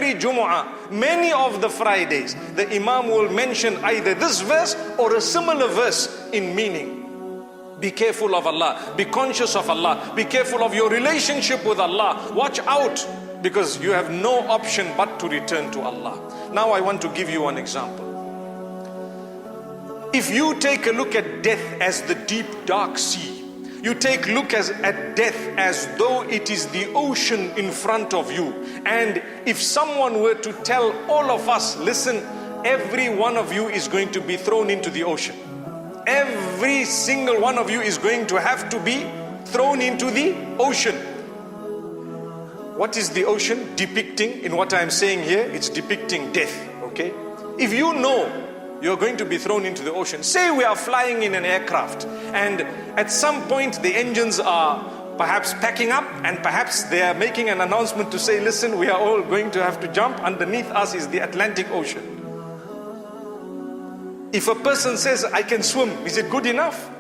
every Jumu'ah, many of the Fridays, the Imam will mention either this verse or a similar verse in meaning. Be careful of Allah, be conscious of Allah, be careful of your relationship with Allah. Watch out, because you have no option but to return to Allah. Now I want to give you an example. If you take a look at death as the deep dark sea, you take a look at death as though it is the ocean in front of you, and if someone were to tell all of us, listen, every one of you is going to be thrown into the ocean. Every single one of you is going to have to be thrown into the ocean. What is the ocean depicting in what I am saying here? It's depicting death, okay? If you know you're going to be thrown into the ocean, say we are flying in an aircraft and at some point the engines are perhaps packing up and perhaps they are making an announcement to say, listen, we are all going to have to jump. Underneath us is the Atlantic Ocean. If a person says, I can swim, is it good enough?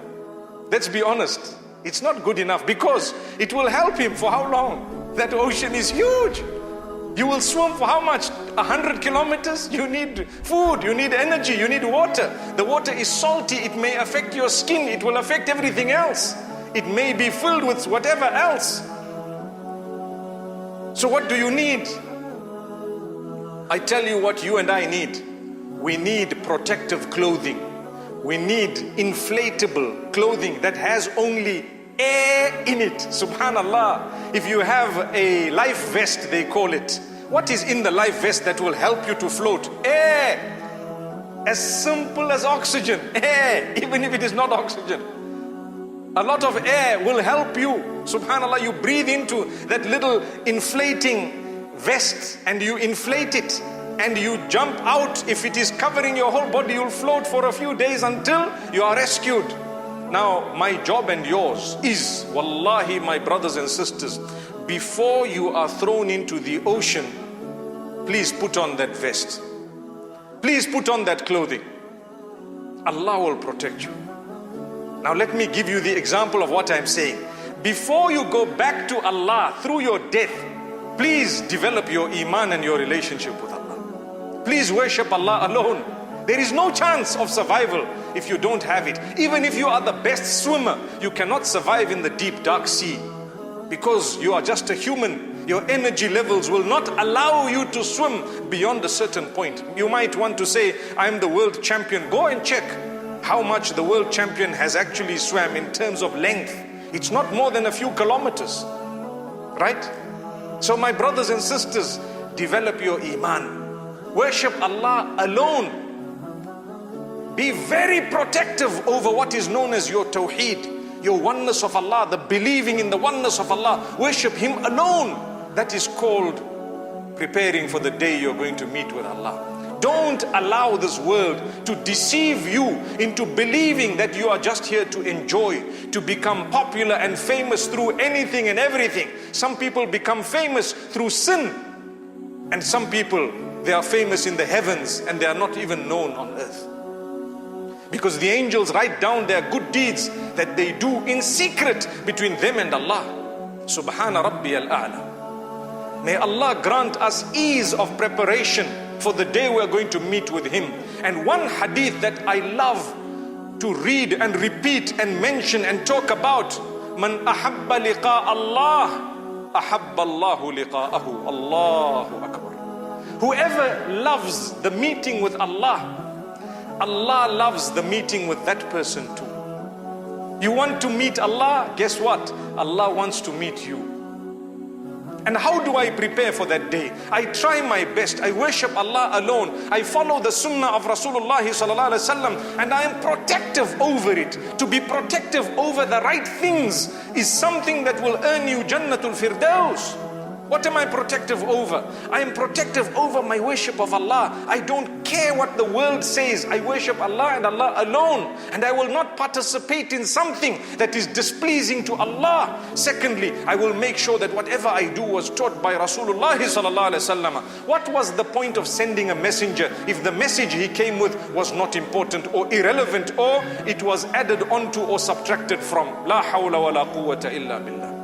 Let's be honest. It's not good enough, because it will help him for how long? That ocean is huge. You will swim for how much? 100 kilometers? You need food, you need energy, you need water. The water is salty, it may affect your skin, it will affect everything else. It may be filled with whatever else. So what do you need? I tell you what you and I need. We need protective clothing. We need inflatable clothing that has only air in it. Subhanallah. If you have a life vest, they call it. What is in the life vest that will help you to float? Air. As simple as oxygen. Air, even if it is not oxygen. A lot of air will help you. Subhanallah, you breathe into that little inflating vest and you inflate it. And you jump out. If it is covering your whole body, you'll float for a few days until you are rescued. Now, my job and yours is, wallahi, my brothers and sisters, before you are thrown into the ocean, please put on that vest. Please put on that clothing. Allah will protect you. Now let me give you the example of what I'm saying. Before you go back to Allah through your death, please develop your iman and your relationship with Allah. Please worship Allah alone. There is no chance of survival if you don't have it. Even if you are the best swimmer, you cannot survive in the deep dark sea, because you are just a human. Your energy levels will not allow you to swim beyond a certain point. You might want to say, I'm the world champion. Go and check how much the world champion has actually swam in terms of length. It's not more than a few kilometers, right? So my brothers and sisters, develop your iman. Worship Allah alone. Be very protective over what is known as your tawheed, your oneness of Allah, the believing in the oneness of Allah. Worship Him alone. That is called preparing for the day you're going to meet with Allah. Don't allow this world to deceive you into believing that you are just here to enjoy, to become popular and famous through anything and everything. Some people become famous through sin, and some people, they are famous in the heavens and they are not even known on earth. Because the angels write down their good deeds that they do in secret between them and Allah. Subhana Rabbi al-A'la. May Allah grant us ease of preparation for the day we are going to meet with Him. And one hadith that I love to read and repeat and mention and talk about: Man ahabba liqa Allah, ahabba Allahu liqa'ahu. Allahu Akbar. Whoever loves the meeting with Allah, Allah loves the meeting with that person too. You want to meet Allah? Guess what? Allah wants to meet you. And how do I prepare for that day? I try my best. I worship Allah alone. I follow the sunnah of Rasulullah sallallahu alaihi wasallam, and I am protective over it. To be protective over the right things is something that will earn you Jannatul Firdaus. What am I protective over? I am protective over my worship of Allah. I don't care what the world says. I worship Allah and Allah alone. And I will not participate in something that is displeasing to Allah. Secondly, I will make sure that whatever I do was taught by Rasulullah sallallahu alaihi wasallam. What was the point of sending a messenger if the message he came with was not important or irrelevant, or it was added onto or subtracted from? La hawla wa la quwwata illa billah.